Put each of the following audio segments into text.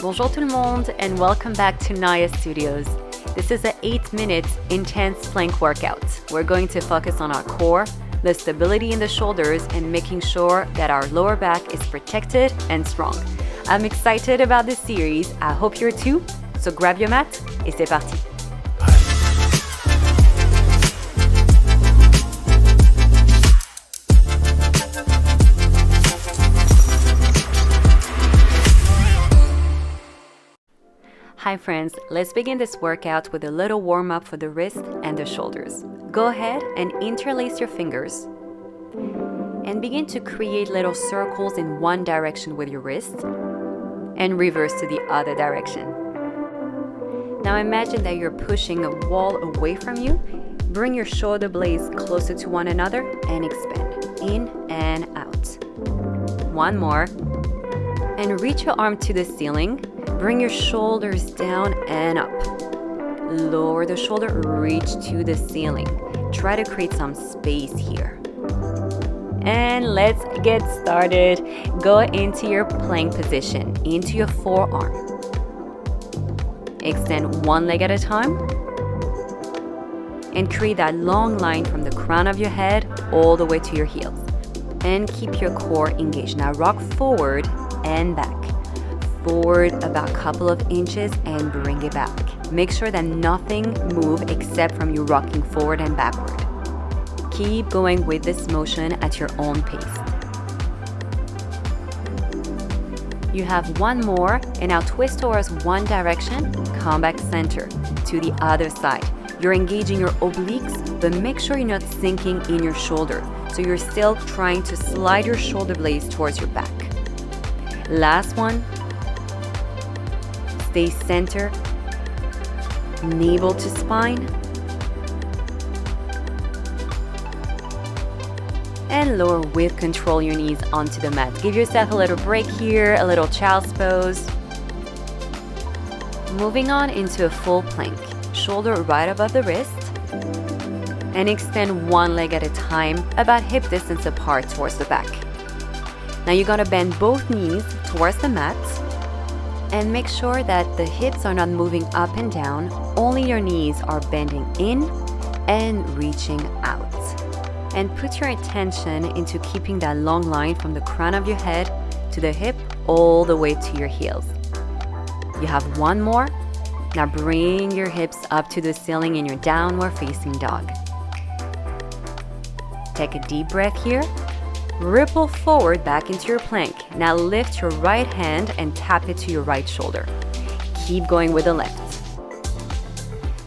Bonjour tout le monde and welcome back to NAïA Studios. This is an 8-minute intense plank workout. We're going to focus on our core, the stability in the shoulders, and making sure that our lower back is protected and strong. I'm excited about this series. I hope you're too. So grab your mat et c'est parti. Hi friends, let's begin this workout with a little warm-up for the wrist and the shoulders. Go ahead and interlace your fingers and begin to create little circles in one direction with your wrist and reverse to the other direction. Now imagine that you're pushing a wall away from you. Bring your shoulder blades closer to one another and expand in and out. One more. And reach your arm to the ceiling. Bring your shoulders down and up. Lower the shoulder, reach to the ceiling. Try to create some space here. And let's get started. Go into your plank position, into your forearm. Extend one leg at a time. And create that long line from the crown of your head all the way to your heels. And keep your core engaged. Now rock forward and back. Forward about a couple of inches and bring it back. Make sure that nothing moves except from you rocking forward and backward. Keep going with this motion at your own pace. You have one more, and now twist towards one direction, come back center to the other side. You're engaging your obliques, but make sure you're not sinking in your shoulder. So you're still trying to slide your shoulder blades towards your back. Last one. Stay center, navel to spine, and lower with control your knees onto the mat. Give yourself a little break here, a little child's pose. Moving on into a full plank, shoulder right above the wrist, and extend one leg at a time, about hip distance apart towards the back. Now you're gonna bend both knees towards the mat, and make sure that the hips are not moving up and down, only your knees are bending in and reaching out. And put your attention into keeping that long line from the crown of your head to the hip all the way to your heels. You have one more. Now bring your hips up to the ceiling in your downward facing dog. Take a deep breath here. Ripple forward back into your plank. Now lift your right hand and tap it to your right shoulder. Keep going with the left.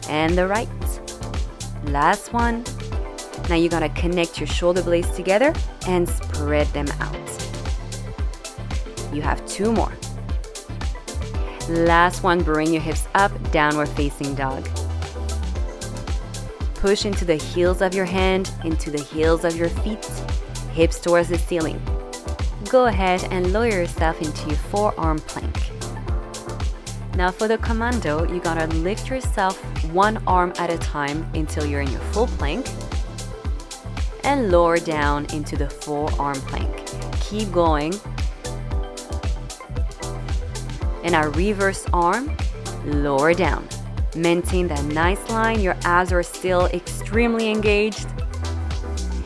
And the right. Last one. Now you're gonna connect your shoulder blades together and spread them out. You have two more. Last one, bring your hips up, downward facing dog. Push into the heels of your hand, into the heels of your feet. Hips towards the ceiling. Go ahead and lower yourself into your forearm plank. Now for the commando, you're gonna lift yourself one arm at a time until you're in your full plank and lower down into the forearm plank. Keep going. And our reverse arm, lower down. Maintain that nice line. Your abs are still extremely engaged.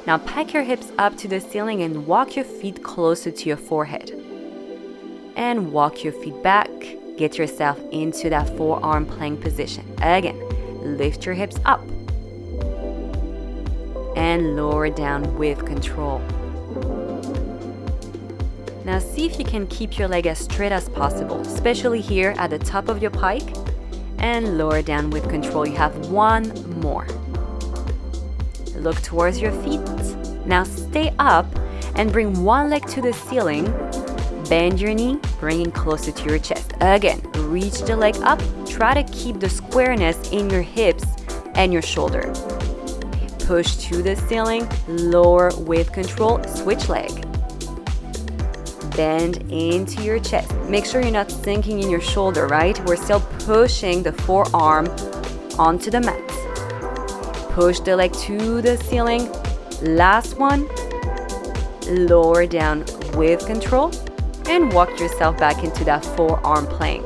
Now pack your hips up to the ceiling and walk your feet closer to your forehead. And walk your feet back. Get yourself into that forearm plank position. Again, lift your hips up. And lower down with control. Now see if you can keep your leg as straight as possible, especially here at the top of your pike. And lower down with control. You have one more. Look towards your feet. Now stay up and bring one leg to the ceiling. Bend your knee, bringing closer to your chest. Again, reach the leg up. Try to keep the squareness in your hips and your shoulder. Push to the ceiling, lower with control, switch leg. Bend into your chest. Make sure you're not sinking in your shoulder, right? We're still pushing the forearm onto the mat. Push the leg to the ceiling. Last one. Lower down with control and walk yourself back into that forearm plank.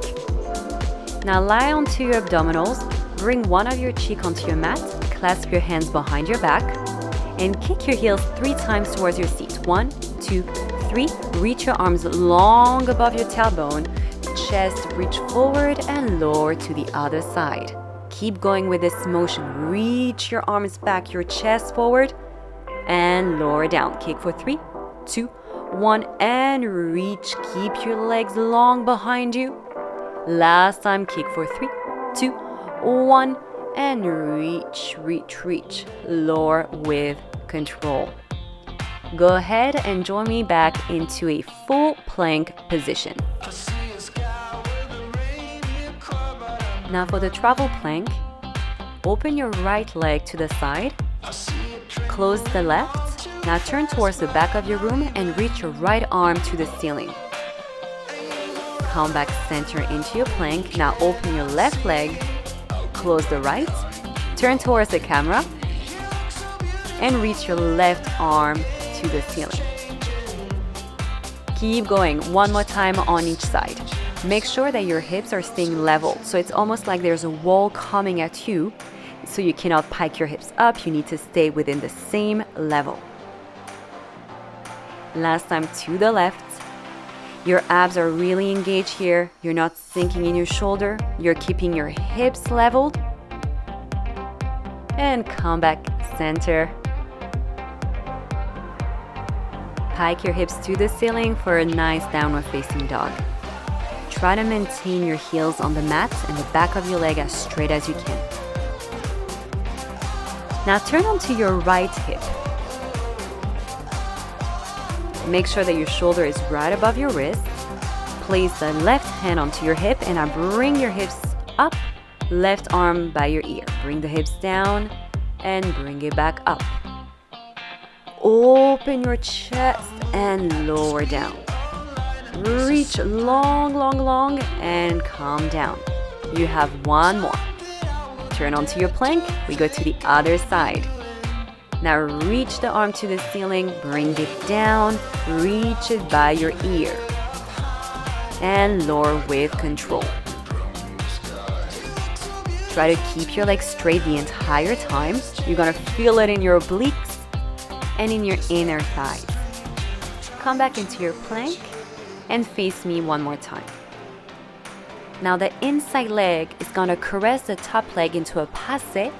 Now lie onto your abdominals, bring one of your cheek onto your mat, clasp your hands behind your back, and kick your heels 3 times towards your seat. 1, 2, 3. Reach your arms long above your tailbone, chest reach forward and lower to the other side. Keep going with this motion. Reach your arms back, your chest forward, and lower down. Kick for 3, 2, 1, and reach. Keep your legs long behind you. Last time, kick for 3, 2, 1, and reach, reach, reach. Lower with control. Go ahead and join me back into a full plank position. Now for the travel plank, open your right leg to the side, close the left. Now turn towards the back of your room and reach your right arm to the ceiling. Come back center into your plank. Now open your left leg, close the right, turn towards the camera, and reach your left arm to the ceiling. Keep going, one more time on each side. Make sure that your hips are staying level, so it's almost like there's a wall coming at you, so you cannot pike your hips up. You need to stay within the same level. Last time to the left. Your abs are really engaged here. You're not sinking in your shoulder. You're keeping your hips leveled. And come back center. Pike your hips to the ceiling for a nice downward facing dog. Try to maintain your heels on the mat and the back of your leg as straight as you can. Now turn onto your right hip. Make sure that your shoulder is right above your wrist. Place the left hand onto your hip and now bring your hips up, left arm by your ear. Bring the hips down and bring it back up. Open your chest and lower down. Reach long, long, long and calm down. You have one more. Turn onto your plank. We go to the other side. Now reach the arm to the ceiling, bring it down, reach it by your ear. And lower with control. Try to keep your legs straight the entire time. You're gonna feel it in your obliques and in your inner thighs. Come back into your plank and face me one more time. Now the inside leg is gonna caress the top leg into a passe,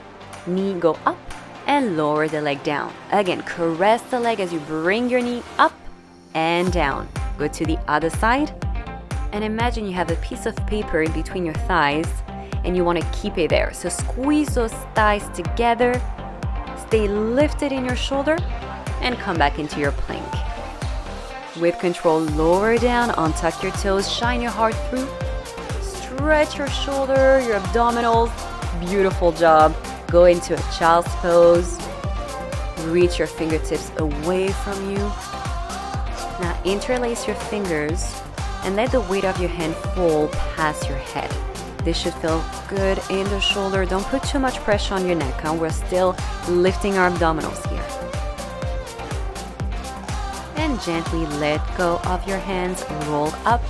knee go up and lower the leg down. Again, caress the leg as you bring your knee up and down. Go to the other side and imagine you have a piece of paper in between your thighs and you wanna keep it there. So squeeze those thighs together, stay lifted in your shoulder and come back into your plank. With control, lower down, untuck your toes, shine your heart through. Stretch your shoulder, your abdominals. Beautiful job. Go into a child's pose. Reach your fingertips away from you. Now interlace your fingers and let the weight of your hand fall past your head. This should feel good in the shoulder. Don't put too much pressure on your neck. We're still lifting our abdominals here. And gently let go of your hands, roll up,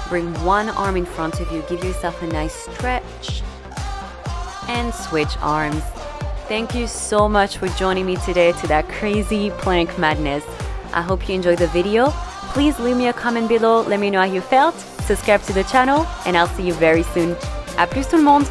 bring one arm in front of you, give yourself a nice stretch, and switch arms. Thank you so much for joining me today to that crazy plank madness. I hope you enjoyed the video. Please leave me a comment below, let me know how you felt, subscribe to the channel, and I'll see you very soon. À plus tout le monde!